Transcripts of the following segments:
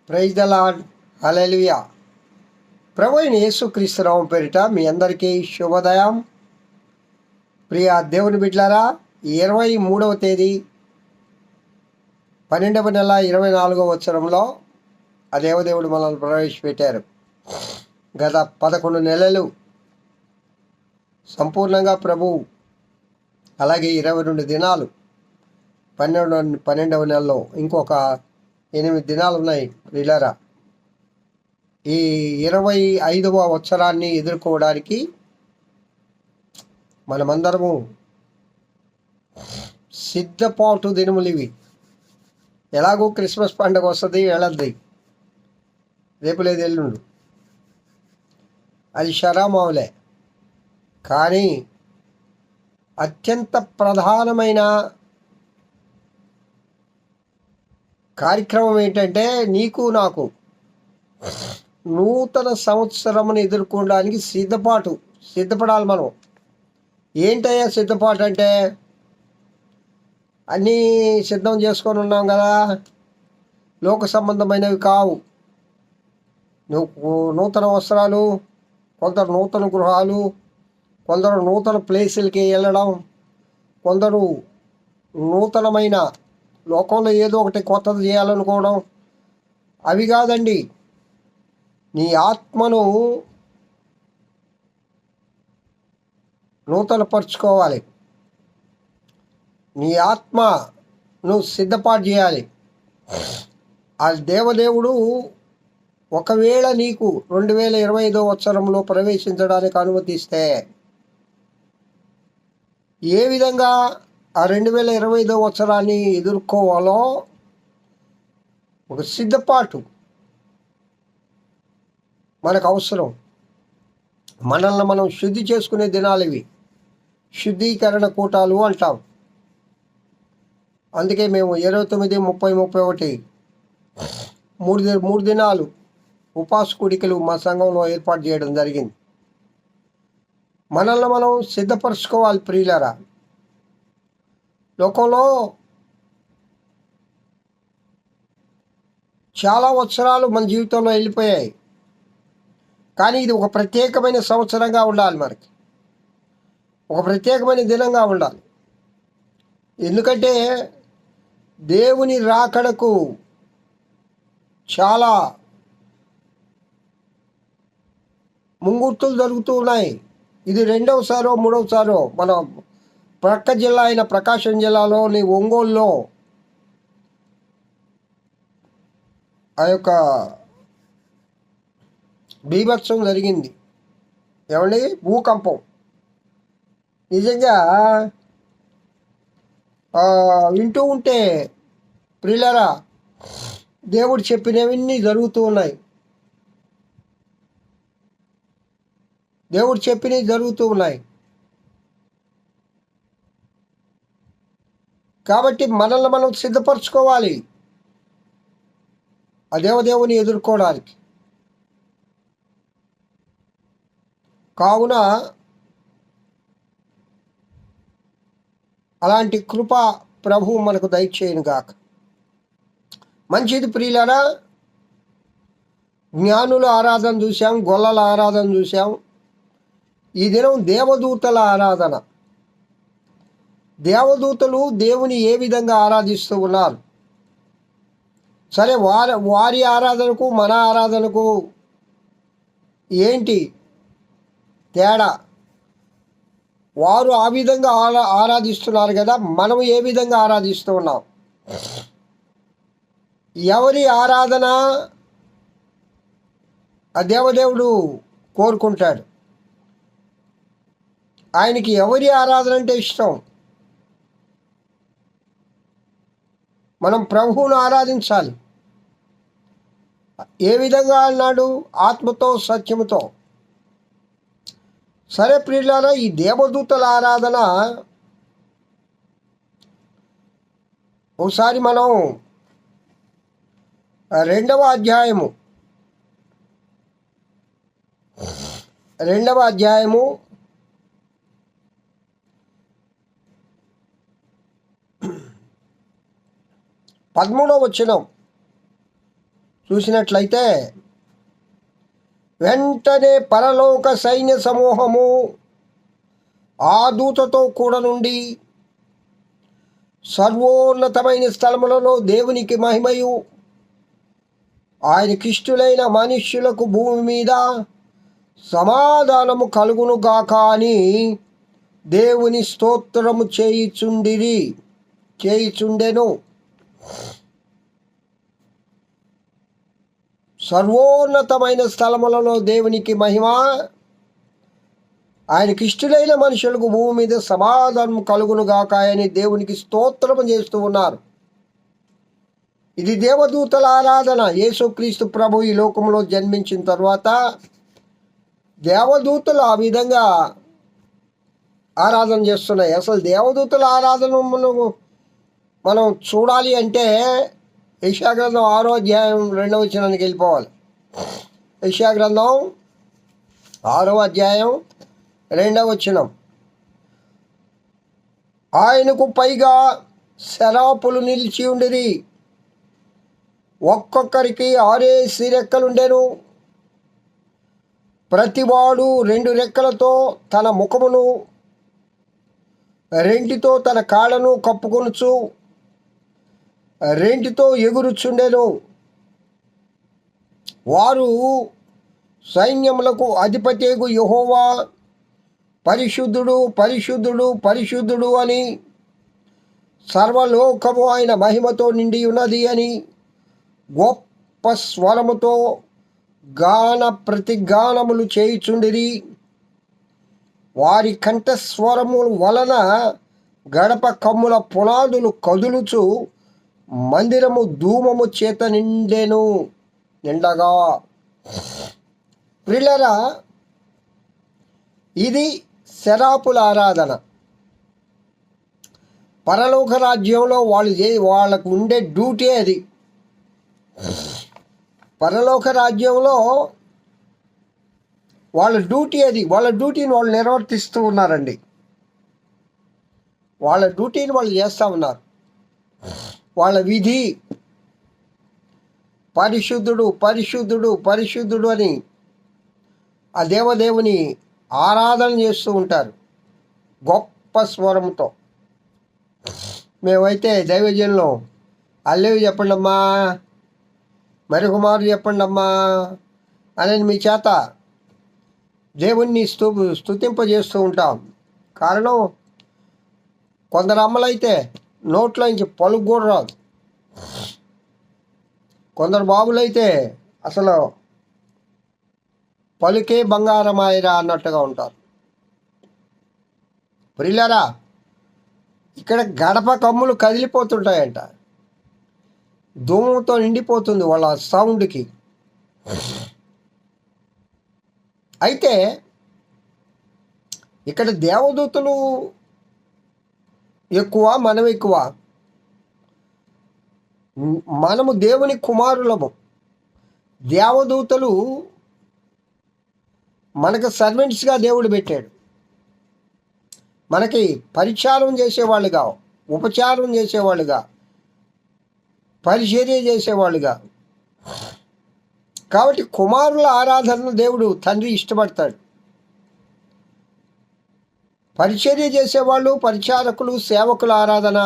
Praise the Lord. Hallelujah. ప్రభు అయిన యేసుక్రీస్తు నామం పేరిట మీ అందరికీ శుభోదయం. ప్రియ దేవుని బిడ్డలారా, 23వ తేదీ 12వ నెల 24వ సంవత్సరంలో ఆ దేవదేవుడు మనల్ని ప్రవేశపెట్టారు. గత 11 నెలలు సంపూర్ణంగా ప్రభు, అలాగే 22 దినాలు 12వ నెలలో ఇంకొక 8 దినాలు ఉన్నాయి. ప్రియులారా, ఈ 25వ సంవత్సరాన్ని ఎదుర్కోవడానికి మనమందరము సిద్ధపాటు దినములు ఇవి. ఎలాగో క్రిస్మస్ పండుగ వస్తుంది, వెళ్ళద్ది, రేపు లేదు ఎల్లుండు, అది శరామావులే. కానీ అత్యంత ప్రధానమైన కార్యక్రమం ఏంటంటే, నీకు నాకు నూతన సంవత్సరమును ఎదుర్కోవడానికి సిద్ధపడాలి మనం. ఏంటయ్యా సిద్ధపాటు అంటే? అన్నీ సిద్ధం చేసుకొని ఉన్నాం కదా, లోక సంబంధమైనవి కావు. నువ్వు నూతన వస్త్రాలు, కొందరు నూతన గృహాలు, కొందరు నూతన ప్లేసులకి వెళ్ళడం, కొందరు నూతనమైన లోకంలో ఏదో ఒకటి కొత్తది చేయాలనుకోవడం, అవి కాదండి. నీ ఆత్మను నూతనపరుచుకోవాలి. నీ ఆత్మను సిద్ధపాటు చేయాలి. ఆ దేవదేవుడు ఒకవేళ నీకు 2025వ సంవత్సరంలో ప్రవేశించడానికి అనుమతిస్తే, ఏ విధంగా ఆ 2025వ సంవత్సరాన్ని ఎదుర్కోవాలో ఒక సిద్ధపాటు మనకు అవసరం. మనల్ని మనం శుద్ధి చేసుకునే దినాలు ఇవి. శుద్ధీకరణ కూటాలు అంటాం. అందుకే మేము 29, 30, 31 మూడు దినాలు ఉపాస కూడికలు మా సంఘంలో ఏర్పాటు చేయడం జరిగింది. మనల్ని మనం సిద్ధపరచుకోవాలి ప్రియులారా. లోకంలో చాలా సంవత్సరాలు మన జీవితంలో వెళ్ళిపోయాయి, కానీ ఇది ఒక ప్రత్యేకమైన సంవత్సరంగా ఉండాలి. మనకి ఒక ప్రత్యేకమైన దినంగా ఉండాలి. ఎందుకంటే దేవుని రాకడకు చాలా ముంగుర్తులు జరుగుతూ ఉన్నాయి. ఇది 2వసారో 3వసారో మన ప్రక్క జిల్లా అయిన ప్రకాశం జిల్లాలోని ఒంగోలులో ఆ యొక్క బీభత్సం జరిగింది. ఏమండి, భూకంపం. నిజంగా వింటూ ఉంటే ప్రియులారా, దేవుడు చెప్పినవన్నీ జరుగుతూ ఉన్నాయి. దేవుడు చెప్పినవి జరుగుతూ ఉన్నాయి. కాబట్టి మనల్ని మనం సిద్ధపరచుకోవాలి ఆ దేవదేవుని ఎదుర్కోవడానికి. కావున అలాంటి కృప ప్రభువు మనకు దయచేయను గాక. మంచిది ప్రియులారా, జ్ఞానుల ఆరాధన చూసాం, గొల్లల ఆరాధన చూసాం. ఈ దినం దేవదూతల ఆరాధన. దేవదూతలు దేవుని ఏ విధంగా ఆరాధిస్తూ ఉన్నారు? సరే, వారి ఆరాధనకు మన ఆరాధనకు ఏంటి తేడా? వారు ఆ విధంగా ఆరాధిస్తున్నారు కదా, మనం ఏ విధంగా ఆరాధిస్తూ ఉన్నాం? ఎవరి ఆరాధన ఆ దేవదేవుడు కోరుకుంటాడు? ఆయనకి ఎవరి ఆరాధన అంటే ఇష్టం? మనం ప్రభువును ఆరాధించాలి. ఏ విధంగా అన్నాడు? ఆత్మతో, సత్యముతో. సరే ప్రియులారా, ఈ దేవదూతల ఆరాధన ఒకసారి మనం 2వ అధ్యాయము 13వ వచనం చూసినట్లయితే వెంటనే పరలోక సైన్య సమూహము ఆ దూతతో కూడా నుండి సర్వోన్నతమైన స్థలములలో దేవునికి మహిమయు ఆయనకిష్టులైన మనుష్యులకు భూమి మీద సమాధానము కలుగునుగాక అని దేవుని స్తోత్రము చేయుచుండెను. సర్వోన్నతమైన స్థలములలో దేవునికి మహిమ, ఆయనకి ఇష్టలైన మనుషులకు భూమి మీద సమాధానం కలుగునుగాక అని దేవునికి స్తోత్రము చేస్తూ ఉన్నారు. ఇది దేవదూతల ఆరాధన. యేసుక్రీస్తు ప్రభు ఈ లోకంలో జన్మించిన తర్వాత దేవదూతలు ఆ విధంగా ఆరాధన చేస్తున్నాయి. అసలు దేవదూతల ఆరాధన మనం చూడాలి అంటే యెషయా గ్రంథం 6వ అధ్యాయం 2వ వచనానికి వెళ్ళిపోవాలి. యెషయా గ్రంథం 6వ అధ్యాయం 2వ వచనం. ఆయనకు పైగా శరాపులు నిలిచి ఉండిరి, ఒక్కొక్కరికి 6 రెక్కలుండెను. ప్రతివాడు 2 రెక్కలతో తన ముఖమును, 2తో తన కాళ్ళను కప్పుకొనుచు 2తో ఎగురుచుండెను. వారు సైన్యములకు అధిపతియగు యెహోవా పరిశుద్ధుడు, పరిశుద్ధుడు, పరిశుద్ధుడు అని, సర్వలోకము ఆయన మహిమతో నిండి ఉన్నది అని గొప్ప స్వరముతో గాన ప్రతిగానములు చేయుచుండిరి. వారి కంఠస్వరము వలన గడప కమ్ముల పునాదులు కదులుచు మందిరము ధూమము చేత నిండగా. ప్రియులారా, ఇది శరాపుల ఆరాధన. పరలోక రాజ్యంలో వాళ్ళకు ఉండే డ్యూటీ అది. పరలోక రాజ్యంలో వాళ్ళ డ్యూటీ అది. వాళ్ళ డ్యూటీని వాళ్ళు నిర్వర్తిస్తూ ఉన్నారండి. వాళ్ళ డ్యూటీని వాళ్ళు చేస్తూ ఉన్నారు. వాళ్ళ విధి పరిశుద్ధుడు, పరిశుద్ధుడు, పరిశుద్ధుడు అని ఆ దేవదేవుని ఆరాధన చేస్తూ ఉంటారు గొప్ప స్వరంతో. మేమైతే దైవజనులు అల్లేవి చెప్పండి అమ్మా, మరొకమారు చెప్పండి అమ్మా అని మీ చేత దేవుణ్ణి స్తుతింపజేస్తూ ఉంటాం. కారణం, కొందరు అమ్మలైతే నోట్లోంచి పలుకు కూడా రాదు. కొందరు బాబులైతే అసలు పలుకే బంగారమాయరా అన్నట్టుగా ఉంటారు. ప్రియులారా, ఇక్కడ గడప కమ్ములు కదిలిపోతుంటాయంట. ధూమంతో నిండిపోతుంది వాళ్ళ సౌండ్కి. అయితే ఇక్కడ దేవదూతలు ఎక్కువ, మనం ఎక్కువ. మనము దేవుని కుమారులము. దేవదూతలు మనకు సర్వెంట్స్గా దేవుడు పెట్టాడు. మనకి పరిచారం చేసేవాళ్ళుగా, ఉపచారం చేసేవాళ్ళుగా, పరిచర్య చేసేవాళ్ళుగా. కాబట్టి కుమారుల ఆరాధనను దేవుడు తండ్రి ఇష్టపడతాడు. పరిచర్య చేసేవాళ్ళు, పరిచారకులు, సేవకుల ఆరాధన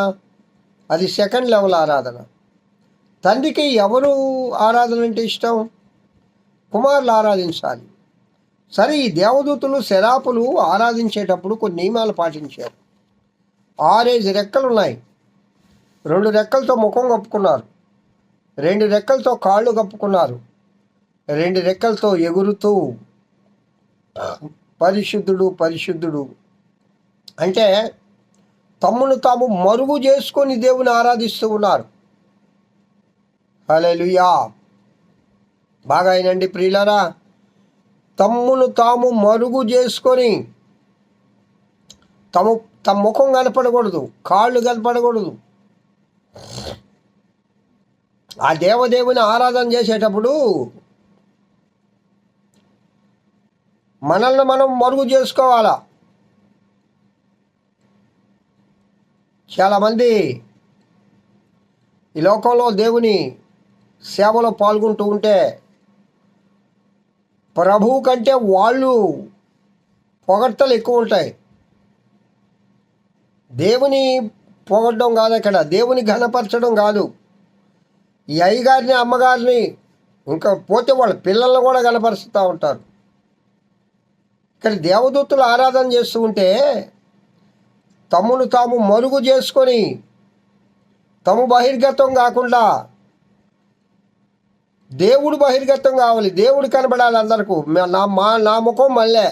అది సెకండ్ లెవెల్ ఆరాధన. తండ్రికి ఎవరు ఆరాధన అంటే ఇష్టం? కుమారులు ఆరాధించాలి. సరే, ఈ దేవదూతలు, శరాపులు ఆరాధించేటప్పుడు కొన్ని నియమాలు పాటించారు. 6 రెక్కలు ఉన్నాయి. 2 రెక్కలతో ముఖం కప్పుకున్నారు, 2 రెక్కలతో కాళ్ళు కప్పుకున్నారు, 2 రెక్కలతో ఎగురుతూ పరిశుద్ధుడు, పరిశుద్ధుడు అంటే తమ్మును తాము మరుగు చేసుకొని దేవుని ఆరాధిస్తూ ఉన్నారు. హల్లెలూయా. బాగా అయినండి ప్రియులారా, తమ్మును తాము మరుగు చేసుకొని, తమ ముఖం కనపడకూడదు, కాళ్ళు కనపడకూడదు. ఆ దేవదేవుని ఆరాధన చేసేటప్పుడు మనల్ని మనం మరుగు చేసుకోవాలా. చాలామంది ఈ లోకంలో దేవుని సేవలో పాల్గొంటూ ఉంటే ప్రభువు కంటే వాళ్ళు పొగడ్తలు ఎక్కువ ఉంటాయి. దేవుని పొగడ్డం కాదు, అక్కడ దేవుని ఘనపరచడం కాదు. ఈ అయ్యగారిని అమ్మగారిని ఇంకా పోతే వాళ్ళ పిల్లల్ని కూడా కనపరుస్తూ ఉంటారు. ఇక్కడ దేవదూతలు ఆరాధన చేస్తూ ఉంటే తమను తాము మరుగు చేసుకొని తమ బహిర్గతం కాకుండా దేవుడు బహిర్గతం కావాలి. దేవుడు కనబడాలి అందరికీ. నా ముఖం మళ్ళీ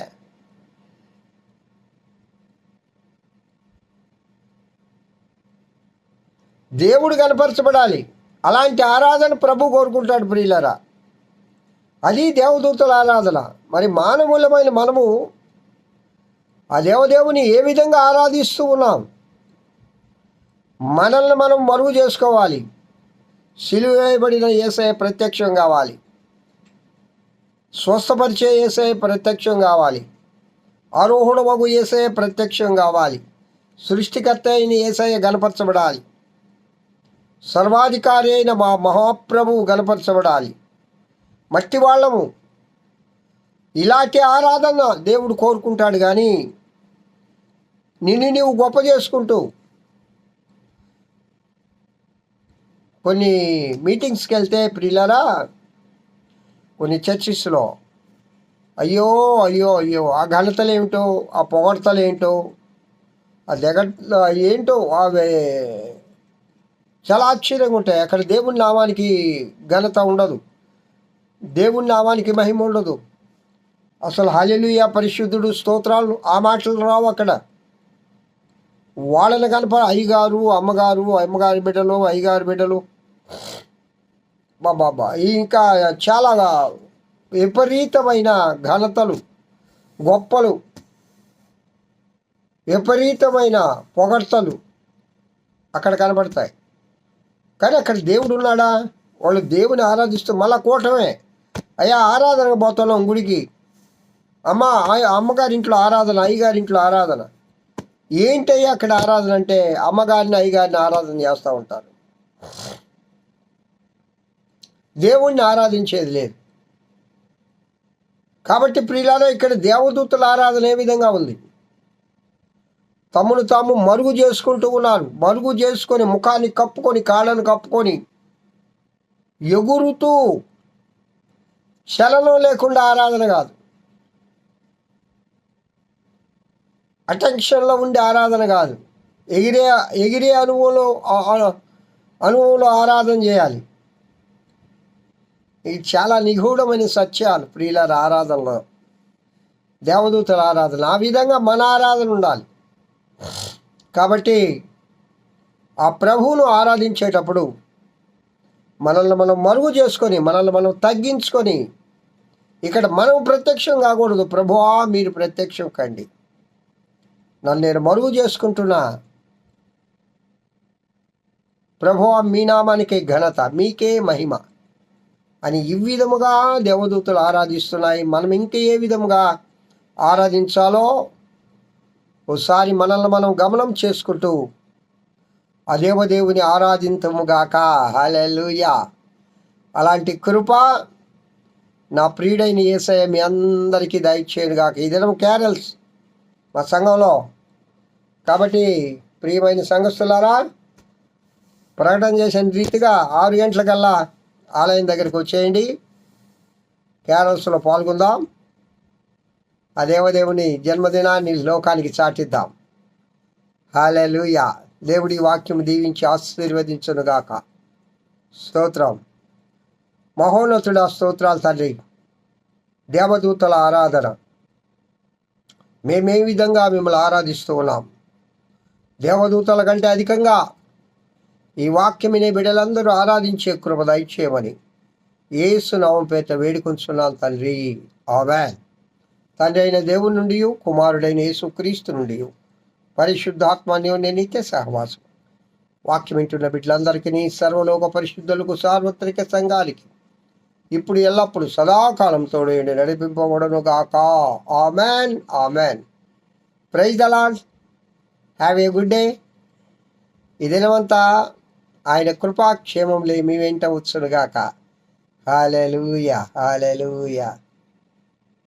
దేవుడు కనపరచబడాలి. అలాంటి ఆరాధన ప్రభు కోరుకుంటాడు ప్రియులరా. అది దేవదూతల ఆరాధన. మరి మానవులమైన మనము ఆ దేవదేవుని ఏ విధంగా ఆరాధిస్తూ ఉన్నాం? మనల్ని మనం మరుగు చేసుకోవాలి. సిలువ వేయబడిన యేసయ్య ప్రత్యక్షం కావాలి. స్వస్థపరిచే యేసయ్య ప్రత్యక్షం కావాలి. ఆరోహణమగు యేసయ్య ప్రత్యక్షం కావాలి. సృష్టికర్త అయిన యేసయ్య గణపరచబడాలి. సర్వాధికారి అయిన మా మహాప్రభువు గణపరచబడాలి. మట్టి వాళ్ళము ఇలాంటి ఆరాధన దేవుడు కోరుకుంటాడు. కానీ నిన్ను నీవు గొప్ప చేసుకుంటూ కొన్ని మీటింగ్స్కి వెళ్తే ప్రియులారా, కొన్ని చర్చిస్లో అయ్యో అయ్యో అయ్యో ఆ ఘనతలు ఏమిటో, ఆ పొగడ్తలు ఏంటో, ఆ ఏంటో అవి చాలా ఆశ్చర్యంగా ఉంటాయి. అక్కడ దేవుని నామానికి ఘనత ఉండదు, దేవుని నామానికి మహిమ ఉండదు. అసలు హల్లెలూయా, పరిశుద్ధుడు, స్తోత్రాలు ఆ మాటలు రావు అక్కడ. వాళ్ళని కనుక అయ్యగారు అమ్మగారి బిడ్డలు, అయ్యగారి బిడ్డలు, బాబా ఇంకా చాలా విపరీతమైన ఘనతలు, గొప్పలు, విపరీతమైన పొగడ్తలు అక్కడ కనబడతాయి. కానీ అక్కడ దేవుడు ఉన్నాడా? వాళ్ళు దేవుని ఆరాధిస్తూ మళ్ళా కూటమే. అయ్యా ఆరాధనకు పోతున్నాం గుడికి, అమ్మగారింట్లో ఆరాధన, అయ్యగారింట్లో ఆరాధన. ఏంటయ్యా అక్కడ ఆరాధన అంటే అమ్మగారిని అయ్యగారిని ఆరాధన చేస్తూ ఉంటారు. దేవుణ్ణి ఆరాధించేది లేదు. కాబట్టి ప్రియులారా, ఇక్కడ దేవదూతల ఆరాధన ఏ విధంగా ఉంది? తమను తాము మరుగు చేసుకుంటూ ఉన్నారు. మరుగు చేసుకొని ముఖాన్ని కప్పుకొని కాళ్ళను కప్పుకొని ఎగురుతూ, చలనం లేకుండా ఆరాధన కాదు, అటెన్షన్లో ఉండే ఆరాధన కాదు, ఎగిరే అనుభవంలో ఆరాధన చేయాలి. ఇది చాలా నిగూఢమైన సత్యాలు ప్రియులారా. ఆరాధనలో దేవదూతల ఆరాధన ఆ విధంగా మన ఆరాధన ఉండాలి. కాబట్టి ఆ ప్రభువును ఆరాధించేటప్పుడు మనల్ని మనం మరుగు చేసుకొని, మనల్ని మనం తగ్గించుకొని, ఇక్కడ మనం ప్రత్యక్షం కాకూడదు. ప్రభువా మీరు ప్రత్యక్షం కండి, నన్ను నేను మరుగు చేసుకుంటున్నా. ప్రభువా మీ నామానికే ఘనత, మీకే మహిమ అని ఈ విధముగా దేవదూతలు ఆరాధిస్తున్నాయి. మనం ఇంకా ఏ విధముగా ఆరాధించాలో ఒకసారి మనల్ని మనం గమనం చేసుకుంటూ ఆ దేవదేవుని ఆరాధింతుముగాక. హల్లెలూయా. అలాంటి కృప నా ప్రియుడైన యేసయ్య మీ అందరికీ దయచేయునుగాక. ఈ దినం క్యారల్స్ మా సంఘంలో. కాబట్టి ప్రియమైన సంఘస్థులారా, ప్రకటన చేసిన రీతిగా 6 గంటలకల్లా ఆలయం దగ్గరికి వచ్చేయండి. క్యారల్స్లో పాల్గొందాం. ఆ దేవదేవుని జన్మదినాన్ని లోకానికి చాటిద్దాం. హల్లెలూయా. దేవుడి వాక్యం దీవించి ఆశీర్వదించునుగాక. స్తోత్రం. మహోన్నతుడా, స్తోత్రాలు తండ్రి. దేవదూతల ఆరాధన మేమే విధంగా మిమ్మల్ని ఆరాధిస్తూ ఉన్నాం. దేవదూతల కంటే అధికంగా ఈ వాక్యమినే బిడ్డలందరూ ఆరాధించే కృప దయచేయమని యేసు నామం పేరిట వేడుకొంచున్నాం తండ్రి. ఆమేన్. తండ్రి అయిన దేవుని నుండి, కుమారుడైన యేసుక్రీస్తు నుండి, పరిశుద్ధాత్మ అన్యోన్య నిత్య సహవాసం వాక్యం వింటున్న బిడ్డలందరికీ, సర్వలోక పరిశుద్ధులకు, సార్వత్రిక సంఘానికి ఇప్పుడు ఎల్లప్పుడు సదాకాలం తోడేయండి నడిపింపబడును గాక. Amen. Amen. Praise the lord. Have a good day. ఈ దినమంతా ఆయన కృపాక్షేమములే మీ వెంట వచ్చునుగాక. హల్లెలూయా, హల్లెలూయా.